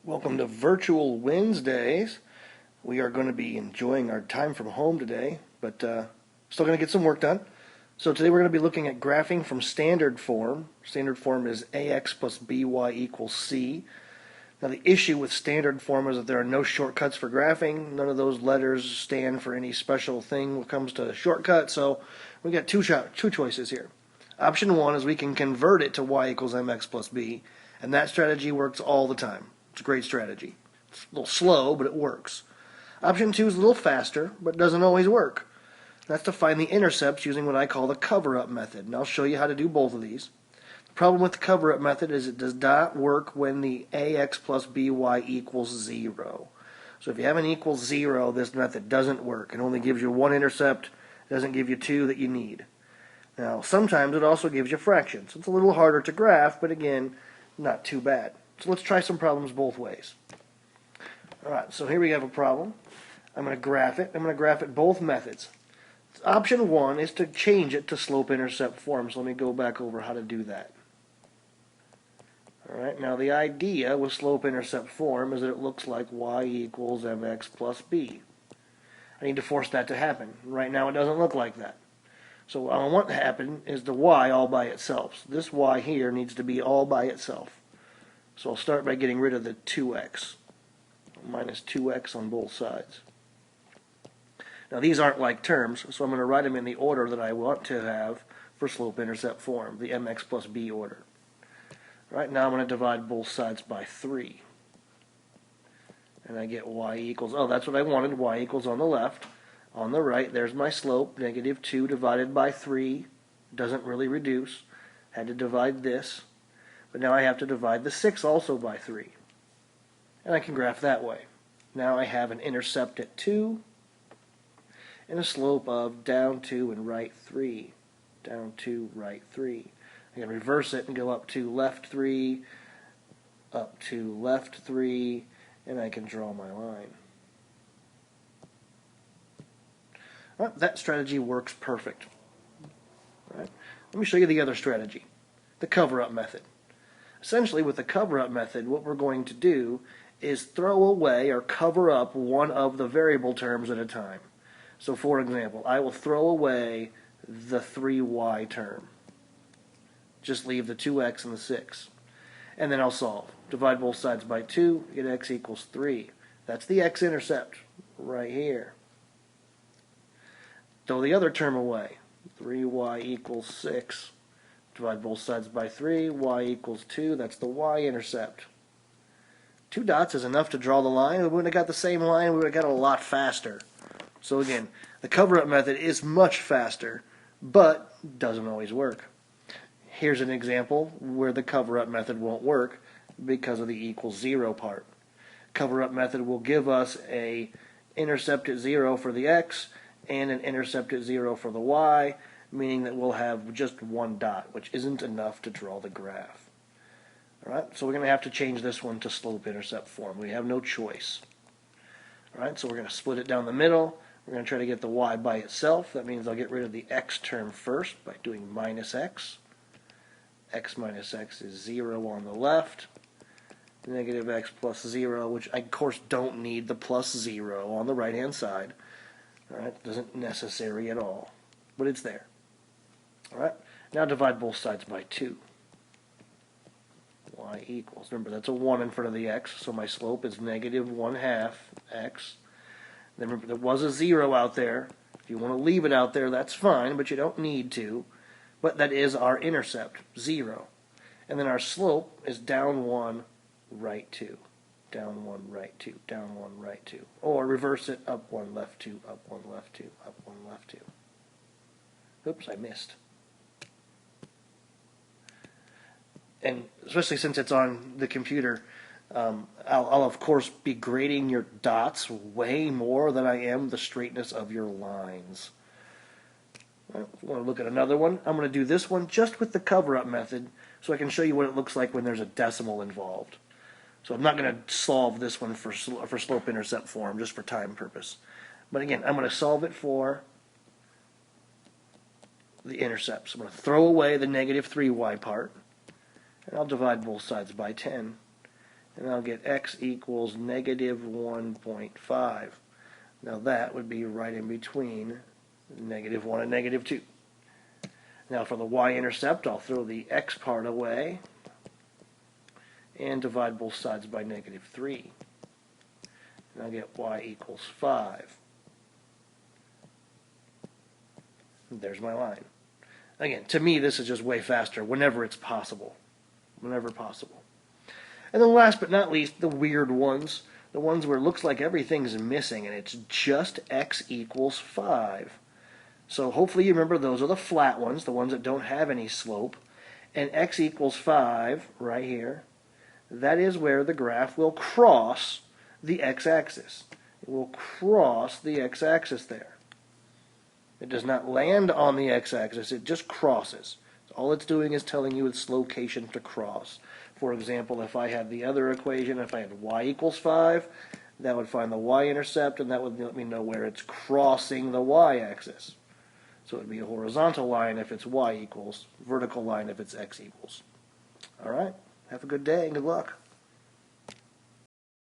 Welcome to Virtual Wednesdays. We are going to be enjoying our time from home today, but still going to get some work done. So today we're going to be looking at graphing from standard form. Standard form is ax plus by equals c. Now the issue with standard form is that there are no shortcuts for graphing. None of those letters stand for any special thing when it comes to shortcut, so we got two choices here. Option one is we can convert it to y equals mx plus b, and that strategy works all the time. It's a great strategy. It's a little slow, but it works. Option two is a little faster, but doesn't always work. That's to find the intercepts using what I call the cover-up method, and I'll show you how to do both of these. The problem with the cover-up method is it does not work when the ax plus by equals 0. So if you have an equals 0, this method doesn't work. It only gives you one intercept. It doesn't give you two that you need. Now, sometimes it also gives you fractions. It's a little harder to graph, but again, not too bad. So let's try some problems both ways. Alright, so here we have a problem. I'm going to graph it. I'm going to graph it both methods. Option one is to change it to slope-intercept form, so let me go back over how to do that. Alright, now the idea with slope-intercept form is that it looks like y equals mx plus b. I need to force that to happen. Right now it doesn't look like that. So what I want to happen is the y all by itself. So this y here needs to be all by itself. So I'll start by getting rid of the 2x. Minus 2x on both sides. Now these aren't like terms, so I'm going to write them in the order that I want to have for slope-intercept form, the mx plus b order. Right now I'm going to divide both sides by 3. And I get y equals, oh, that's what I wanted, y equals on the left. On the right, there's my slope, negative 2 divided by 3. Doesn't really reduce. Had to divide this. But now I have to divide the 6 also by 3. And I can graph that way. Now I have an intercept at 2 and a slope of down 2 and right 3. Down 2, right 3. I can reverse it and go up to left 3, up to left 3, and I can draw my line. Well, that strategy works perfect. Right. Let me show you the other strategy, the cover-up method. Essentially, with the cover-up method, what we're going to do is throw away or cover up one of the variable terms at a time. So, for example, I will throw away the 3y term. Just leave the 2x and the 6. And then I'll solve. Divide both sides by 2, get x equals 3. That's the x-intercept right here. Throw the other term away. 3y equals 6. Divide both sides by 3, y equals 2. That's the y-intercept. 2 dots is enough to draw the line. We would have got the same line. We would have got it a lot faster. So again, the cover-up method is much faster, but doesn't always work. Here's an example where the cover-up method won't work because of the equals 0 part. Cover-up method will give us a intercept at 0 for the x and an intercept at 0 for the y, meaning that we'll have just one dot, which isn't enough to draw the graph. Alright, so we're going to have to change this one to slope-intercept form. We have no choice. Alright, so we're going to split it down the middle. We're going to try to get the y by itself. That means I'll get rid of the x term first by doing minus x. X minus x is 0 on the left. Negative x plus 0, which I, of course, don't need the plus 0 on the right-hand side. Alright, isn't necessary at all, but it's there. Alright, now divide both sides by 2. Y equals, remember that's a 1 in front of the x, so my slope is negative 1/2 x. Then remember there was a 0 out there. If you want to leave it out there, that's fine, but you don't need to. But that is our intercept, 0. And then our slope is down 1, right 2. Down 1, right 2, down 1, right 2. Or reverse it, up 1, left 2, up 1, left 2, up 1, left 2. Oops, I missed. And especially since it's on the computer, I'll of course be grading your dots way more than I am the straightness of your lines. Right, if you want to look at another one, I'm going to do this one just with the cover-up method so I can show you what it looks like when there's a decimal involved. So I'm not going to solve this one for slope-intercept form just for time purpose. But again, I'm going to solve it for the intercepts. I'm going to throw away the negative 3y part. And I'll divide both sides by 10. and I'll get x equals negative 1.5. Now that would be right in between negative 1 and negative 2. Now for the y-intercept, I'll throw the x part away and divide both sides by negative 3. And I'll get y equals 5. And there's my line. Again, to me, this is just way faster whenever it's possible. Whenever possible. And then last but not least, the weird ones. The ones where it looks like everything's missing and it's just x equals 5. So hopefully you remember those are the flat ones, the ones that don't have any slope. And x equals 5 right here. That is where the graph will cross the x-axis. It will cross the x-axis there. It does not land on the x-axis, it just crosses. All it's doing is telling you its location to cross. For example, if I had the other equation, if I had y equals 5, that would find the y-intercept, and that would let me know where it's crossing the y-axis. So it would be a horizontal line if it's y equals, vertical line if it's x equals. All right, have a good day and good luck.